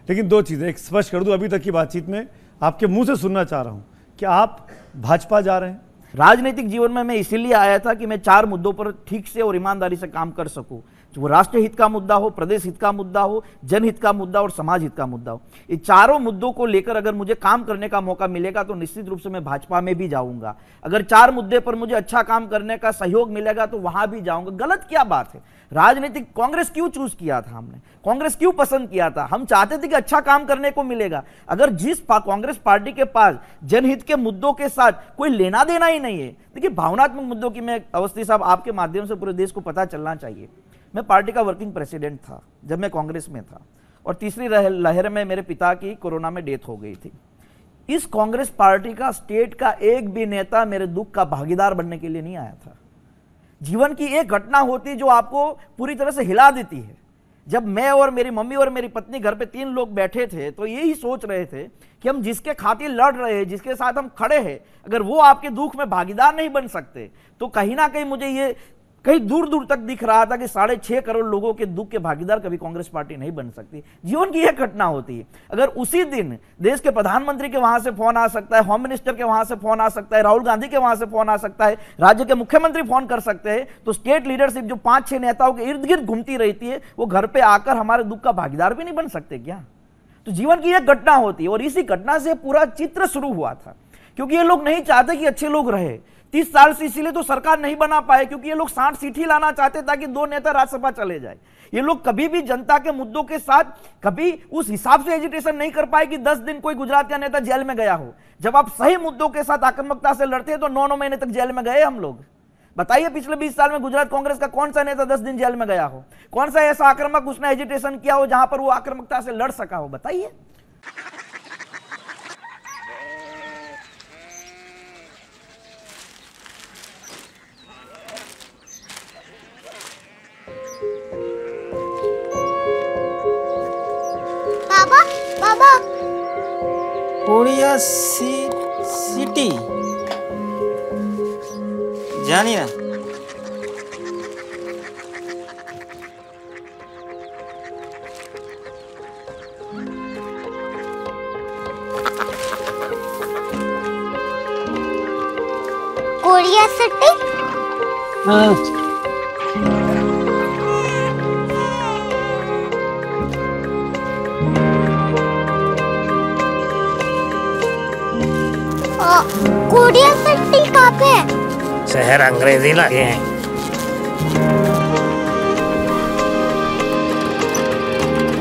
लेकिन दो चीज़ें एक स्पष्ट कर दूं, अभी तक की बातचीत में आपके मुंह से सुनना चाह रहा हूं कि आप भाजपा जा रहे हैं। राजनीतिक जीवन में मैं इसीलिए आया था कि मैं 4 मुद्दों पर ठीक से और ईमानदारी से काम कर सकूं, वो राष्ट्र हित का मुद्दा हो, प्रदेश हित का मुद्दा हो, जनहित का मुद्दा और समाज हित का मुद्दा हो। ये चारों मुद्दों को लेकर अगर मुझे काम करने का मौका मिलेगा तो निश्चित रूप से मैं भाजपा में भी जाऊंगा। अगर 4 मुद्दे पर मुझे अच्छा काम करने का सहयोग मिलेगा तो वहां भी जाऊंगा। गलत क्या बात है? राजनीतिक कांग्रेस क्यों चूज किया था हमने? कांग्रेस क्यों पसंद किया था? हम चाहते थे कि अच्छा काम करने को मिलेगा। अगर जिस कांग्रेस पार्टी के पास जनहित के मुद्दों के साथ कोई लेना देना ही नहीं है, देखिए भावनात्मक मुद्दों की, मैं अवस्थी साहब आपके माध्यम से पूरे देश को पता चलना चाहिए, मैं पार्टी का वर्किंग प्रेसिडेंट था जब मैं कांग्रेस में था, और तीसरी लहर में मेरे पिता की कोरोना में डेथ हो गई थी। इस कांग्रेस पार्टी का स्टेट का एक भी नेता मेरे दुख का भागीदार बनने के लिए नहीं आया था। जीवन की एक घटना होती जो आपको पूरी तरह से हिला देती है। जब मैं और मेरी मम्मी और मेरी पत्नी घर पे 3 लोग बैठे थे तो यही सोच रहे थे कि हम जिसके खातिर लड़ रहे हैं, जिसके साथ हम खड़े हैं, अगर वो आपके दुख में भागीदार नहीं बन सकते तो कहीं ना कहीं मुझे ये कहीं दूर दूर तक दिख रहा था कि 6.5 करोड़ लोगों के दुख के भागीदार कभी कांग्रेस पार्टी नहीं बन सकती। जीवन की एक घटना होती है। अगर उसी दिन देश के प्रधानमंत्री के वहां से फोन आ सकता है, होम मिनिस्टर के वहां से फोन आ सकता है, राहुल गांधी के वहां से फोन आ सकता है, राज्य के मुख्यमंत्री फोन कर सकते हैं, तो स्टेट लीडरशिप जो 5-6 नेताओं के इर्द गिर्द घूमती रहती है वो घर पे आकर हमारे दुख का भागीदार भी नहीं बन सकते क्या? तो जीवन की एक घटना होती है और इसी घटना से पूरा चित्र शुरू हुआ था, क्योंकि ये लोग नहीं चाहते कि अच्छे लोग रहे। 30 साल से इसीलिए तो सरकार नहीं बना पाए, क्योंकि ये लोग 60 सीट ही लाना चाहते ताकि 2 नेता राज्यसभा चले जाए। ये लोग कभी भी जनता के मुद्दों के साथ कभी उस हिसाब से एजिटेशन नहीं कर पाए कि 10 दिन कोई गुजरात का नेता जेल में गया हो। जब आप सही मुद्दों के साथ आक्रामकता से लड़ते हैं तो 9-9 महीने तक जेल में गए हम लोग। बताइए पिछले 20 साल में गुजरात कांग्रेस का कौन सा नेता 10 दिन जेल में गया हो? कौन सा ऐसा आक्रामक उसने एजिटेशन किया हो जहां पर वो आक्रामकता से लड़ सका हो? बताइए। कोरिया सिटी जानी ना? Korea city? हाँ। कोरिया सिटी कहाँ पे है? शहर अंग्रेजी लगे हैं।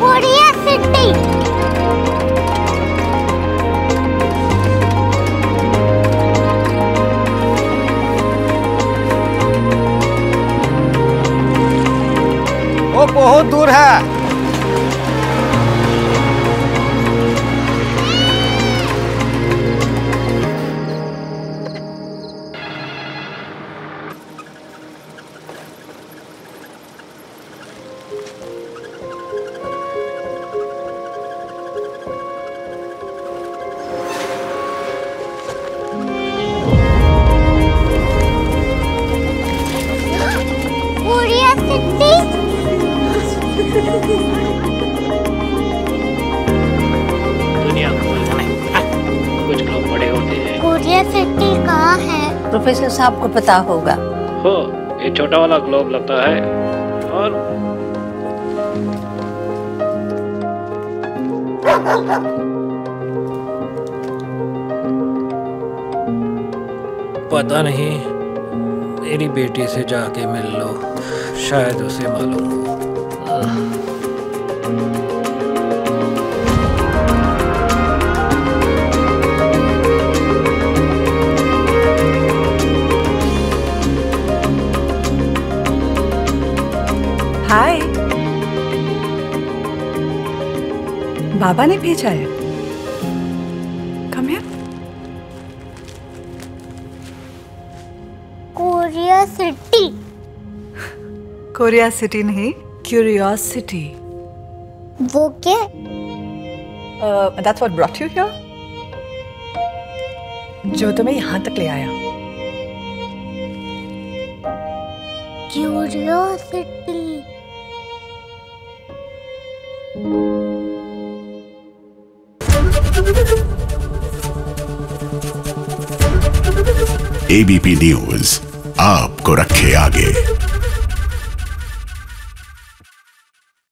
Korea city. वो बहुत दूर है। प्रोफेसर साहब को पता होगा। हो, ये छोटा वाला ग्लोब लगता है और पता नहीं, मेरी बेटी से जाके मिल लो, शायद उसे मालूम हो। हाय, बाबा ने भेजा है। Come here. Korea city. Korea city नहीं, क्यूरियोसिटी। वो क्या? That's what brought you here? जो तुम्हें यहाँ तक ले आया। क्यूरियोसिटी। एबीपी न्यूज आपको रखे आगे।